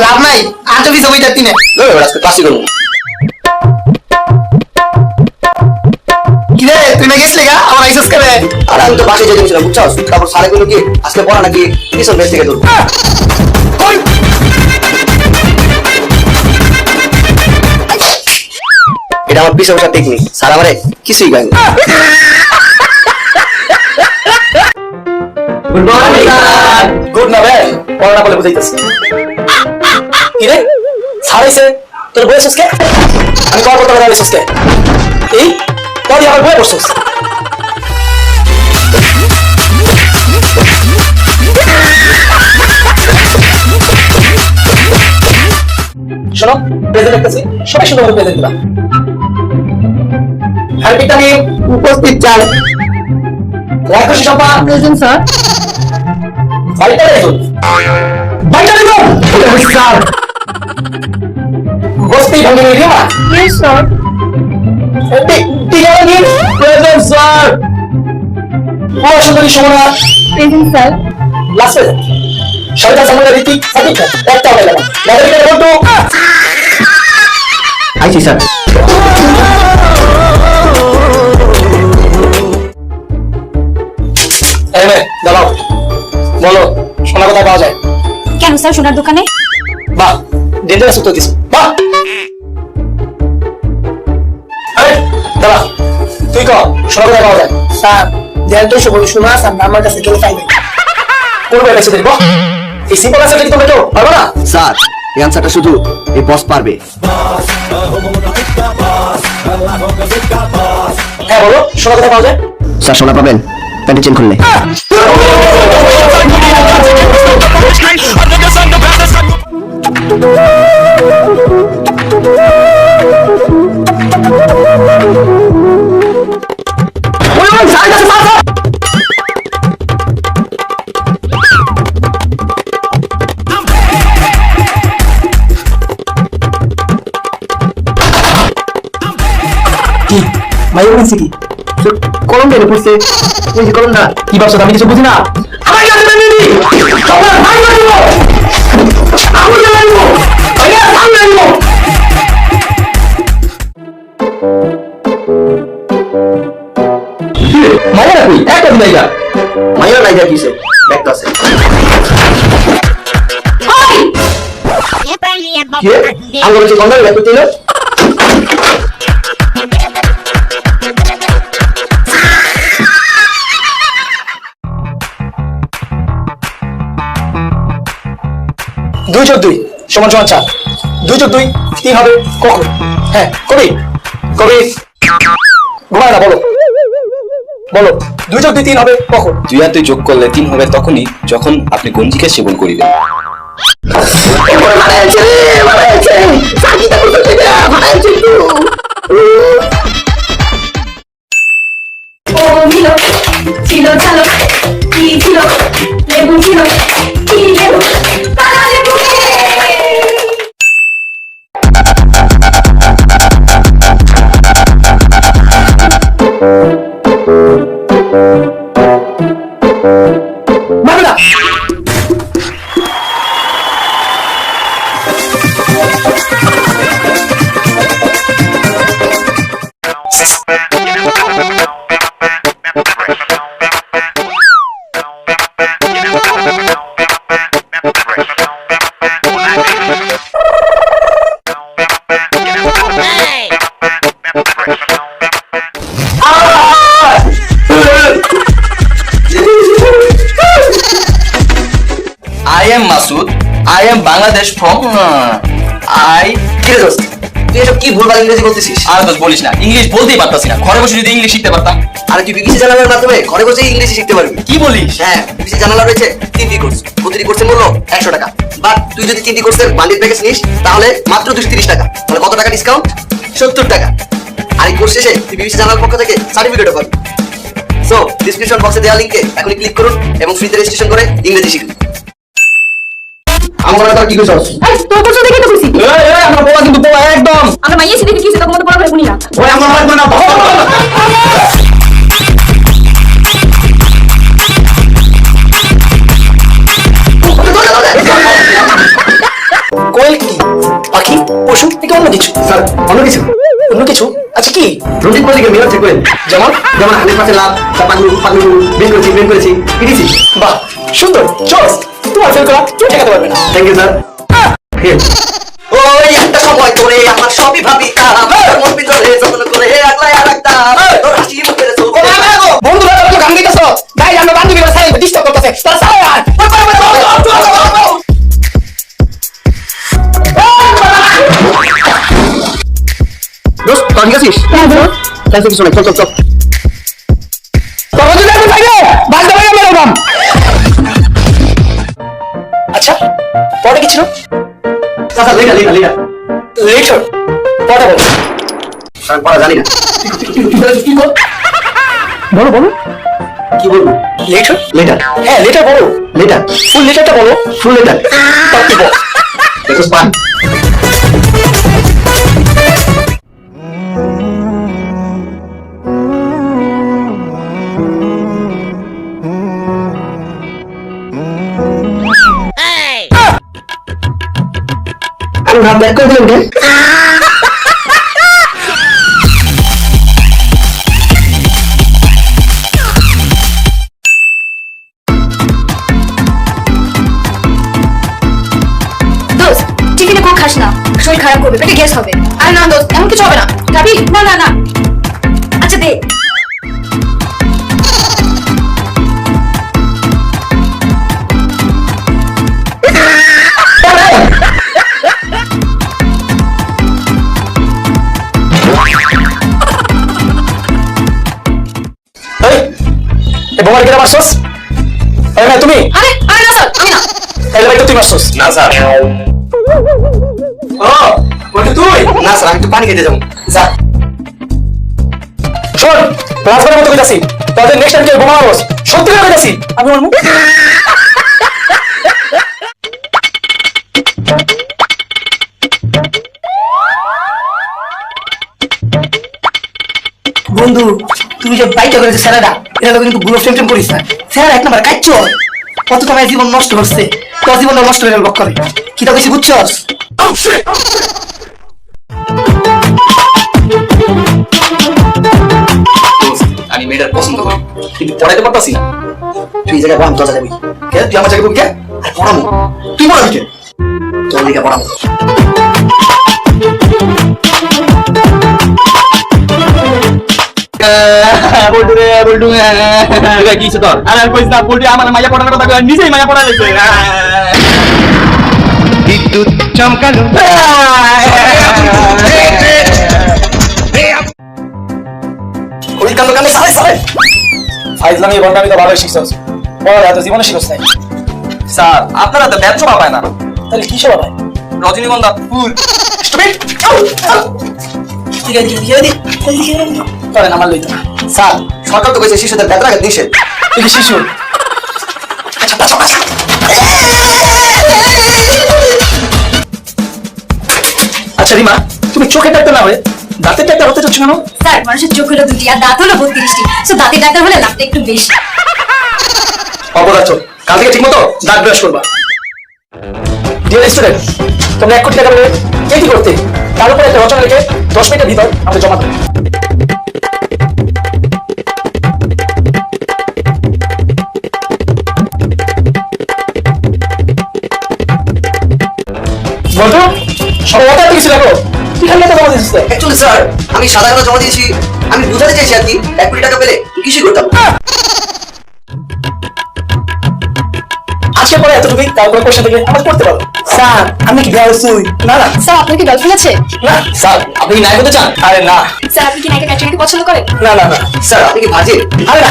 লাভ নাই আজ অফিস হয়ে যাচ্ছি না আজকে ক্লাসই করবো কিরে তুই না গেছলি গা আমার আইসস করে আর আমি তো বাসায় যেতে ছিলাম বুঝছস তারপর সাড়ে গুলো কি আজকে পড়া নাকি পিছন বেশ থেকে ধরবো এটা আমার পিছন বসার টেকনিক স্যার আমারে কিছুই গাইনি গুড মর্নিং গুড না ভাই পড়া বলে বুঝাইতেছি কি রে স্যার এসে তোর বয়স কে আমি কল করতে পারি কে এই পড়ি আমার বই বসছস শোনো প্রেজেন্ট করতেছি সবাই সুন্দর করে প্রেজেন্ট দিবা হ্যাপি টাইম উপস্থিত চাল রাখছি সম্পা প্রেজেন্ট স্যার বাইটা রেখো স্যার বস্তি ভঙ্গি নিয়ে না ইয়েস স্যার প্রেজেন্ট স্যার সুন্দরী সমনা প্রেজেন্ট স্যার লাস্ট প্রেজেন্ট সরকার সমন্বয় রীতি সঠিক একটা হবে না নাগরিকের বন্ধু আইছি স্যার দাঁড়াও বলো সোনা কোথায় পাওয়া যায় কেন স্যার সোনার দোকানে? বাহ ডেঞ্জারাস উত্তর দিস বাহ দাঁড়া তুই কর সোনা কোথায় পাওয়া যায় স্যার দেন তো সব শোনা স্যার আমার কাছে কেউ চাইবে করবে বেশি দেখবো এই সিম্পল অ্যান্সারটা কি তোমরা কেউ পারবে না স্যার এই অ্যান্সারটা শুধু এই বস পারবে। হ্যাঁ বলো সোনা কোথায় পাওয়া যায় স্যার সোনা পাবেন প্যান্টের চেন খুললে। কি মাইও বলছি কি কলম কেন পড়ছে ওই যে কলমটা কি ভাবছো আমি কিছু বুঝি না আমার কাছে নিবি তোমরা ভাই মারিব আমি মারিব আরে আমি মারিব মাইয়া কই একটা দিলাইগা মাইয়া লাইজা কিসে ব্যাগটা আছে কি আঙ্গুল যে গন্ডার ব্যাগ করতে এলো দুই যোগ দুই সমান সমান চার দুই যোগ দুই তিন হবে কখন হ্যাঁ কবি কবি ঘুমায় না বলো বলো দুই যোগ দুই তিন হবে কখন 2 আর 2 যোগ করলে 3 হবে তখনই যখন আপনি গঞ্জিকে সেবন করিবেন। ছিল চালো কি ছিল লেবু ছিল কি লেবু তারা লেবু মারবে না I am Masood. I am Bangladesh from কি রে দোস্ত তুই এসব কি ভুলভাল ইংরেজি বলতেছিস আর দোষ বলিস না, ইংলিশ বলতেই পারতাছি না। ঘরে বসে যদি ইংলিশ শিখতে পারতাম। আর তুই বিবিসি জানালার মাধ্যমে ঘরে বসে ইংরেজি শিখতে পারবি কি বলিস? হ্যাঁ বিবিসি জানালা রয়েছে 3টি কোর্স প্রতিটি কোর্সের মূল্য 100 টাকা বাট তুই যদি 3টি কোর্সের বান্ডিল প্যাকেজ নিস তাহলে মাত্র 230 টাকা তাহলে কত টাকা ডিসকাউন্ট 70 টাকা আর এই কোর্স শেষে তুই বিবিসি জানালার পক্ষ থেকে সার্টিফিকেটও পাবি সো ডেসক্রিপশন বক্সে দেওয়া লিংকে এখনই ক্লিক করুন এবং ফ্রিতে রেজিস্ট্রেশন করে ইংরেজি শিখুন আমরা তো কি কইছস তোর কোর্স দেখে তো কইছি এই আমরা বলা কিন্তু বলা একদম আমরা মাইয়া দেখে কি সেটা মতো পড়া ভাই শুনি না ওই আমরা মারব না পশু নাকি অন্য কিছু? স্যার অন্য কিছু। অন্য কিছু? আচ্ছা কি? রঞ্জিত মল্লিকের মেয়র চেক করেন। যেমন? যেমন 100% লাভ, পাগলু পাগলু বের করেছি ইডিসি। বাহ, সুন্দর, চোস। তোমার ফেল করা কেউ ঠেকাতে পারবে না। Thank you sir. ওই একটা সময় তোরে আমার সবই ভাবিতাম, মন ভিতরে যত্ন করে আগলায় রাখতাম, তোর হাসি মুখের চোখ বন্ধুরা তো গান গাইতেছ, গাই আমরা বান্ধবীরা সাইড ডিস্টার্ব করতেছে। তারা সারা আর দোস্ত তোর ঠিক আছিস? হ্যাঁ ব্রো। ক্যান্সেল কিছু নাই, চল চল চল। তোরা যদি আমি সাইডে বাজতে পারি আমি এরকম। আচ্ছা, পরে কি ছিল? চাচা লেখা লেখা লেখা। লেটার। পরে বল। আমি পড়া জানি না। কি বল? বলো বলো। কি বলবো? লেটার? লেটার। হ্যাঁ, লেটার বলো। লেটার। ফুল লেটারটা বলো। ফুল লেটার। তাও কি বল? দেখো পান। আমি ভাব ব্যাক করে দিলাম কে? দোস্ত টিফিনে কোক খাস না, শরীর খারাপ করবে, পেটে গ্যাস হবে। আরে না দোস্ত, এমন কিছু হবে না। খাবি? না না না। আচ্ছা দে। এই, এই বোমার কেটে মারছস? আরে না তুমি? আরে আরে না স্যার, আমি না। তাহলে ভাই তো তুই মারছস? না স্যার। ও, ওটা তুই? না স্যার, আমি একটু পানি খেতে যাবো। যা। শোন, রাজবাড়ির মতো কইতাছি, তোদের নেক্সট টাইম যে বোমা মারবস, সত্যি করে কইতাছি, আমি মারমু। বন্ধু, তুমি যে বাইকটা করেছে স্যারেরা, এটা তো কিন্তু গুলো ফ্রেম করিস না। স্যার এক নাম্বার কাচ্ছ, কত টাকায় জীবন নষ্ট করছে, তোর জীবনটা নষ্ট হয়ে গেল বক করে। কি তা কইছি বুঝছস? আমি মেয়েটার পছন্দ করি, কিন্তু পড়াইতে পারতাছি না। তুই এই জায়গায় পড়াম, তোর জায়গায় বই। কে? তুই আমার জায়গায় বই কে? আর পড়ামো। তুই পড়াবি কে? তোর দিকে পড়াবো। কিছু তোর আর কইস না, বলটি আমার মাইয়া পড়ানোর কথা কই, নিজেই মাইয়া পড়া লাগছে। বিদ্যুৎ চমকালো। ওই কান্দ কান্দ সারে সারে ফাইজলামি বন্ডামি তো ভালোই শিখছস, বড় এত জীবনে শিখছ নাই। স্যার আপনারা তো ব্যবসা পায় না, তাহলে কি সেবা ভাই? রজনীগন্ধা ফুল। স্টুপিড। ঠিক আছে ঠিক আছে করেন আমার লইতো না। স্যার, সরকার তো কইছে শিশুদের বেতন আগে নিষেধ। তুই কি শিশু? আচ্ছা রিমা, তুমি চোখের ডাক্তার না হয়ে দাঁতের ডাক্তার হতে চাচ্ছ কেন? স্যার মানুষের চোখ হলো দুটি আর দাঁত হলো 32টি, সো দাঁতের ডাক্তার হলে লাভটা একটু বেশি। অপরাধ, কাল থেকে ঠিক মতো দাঁত ব্রাশ করবা। ডিয়ার স্টুডেন্ট, তোমরা 1 কোটি টাকা পেলে কি করতে, তার উপরে একটা রচনা লিখে 10 মিনিটের ভিতর আমাদের জমা দেবে। বলতো সবাই কথা কিছু দেখো, কি খালি কথা বলছিস? অ্যাকচুয়ালি স্যার, আমি সাদা কালো জমা দিয়েছি। আমি বুঝাতে চাইছি আর কি, 1 কোটি টাকা পেলে কিছুই করতাম। আজকে পরে এতটুকুই, তারপরে পয়সা থেকে আমার করতে পারো। স্যার আমি কি বিয়ে হইছি? না না স্যার আপনার কি গার্লফ্রেন্ড আছে? না। স্যার আপনি কি নায়ক হতে চান? আরে না স্যার আপনি কি নায়িকা ক্যাটরিনাকে পছন্দ করেন? না না না স্যার, আপনি কি ভাজে? আরে না।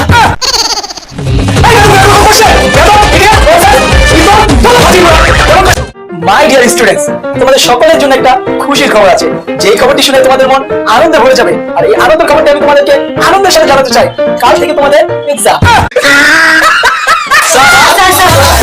মাই ডিয়ার স্টুডেন্টস, তোমাদের সকলের জন্য একটা খুশির খবর আছে। যে খবরটি শুনে তোমাদের মন আনন্দে ভরে যাবে, আর এই আনন্দের খবরটি আমি তোমাদেরকে আনন্দের সাথে জানাতে চাই। কাল থেকে তোমাদের এক্সাম। Sir sir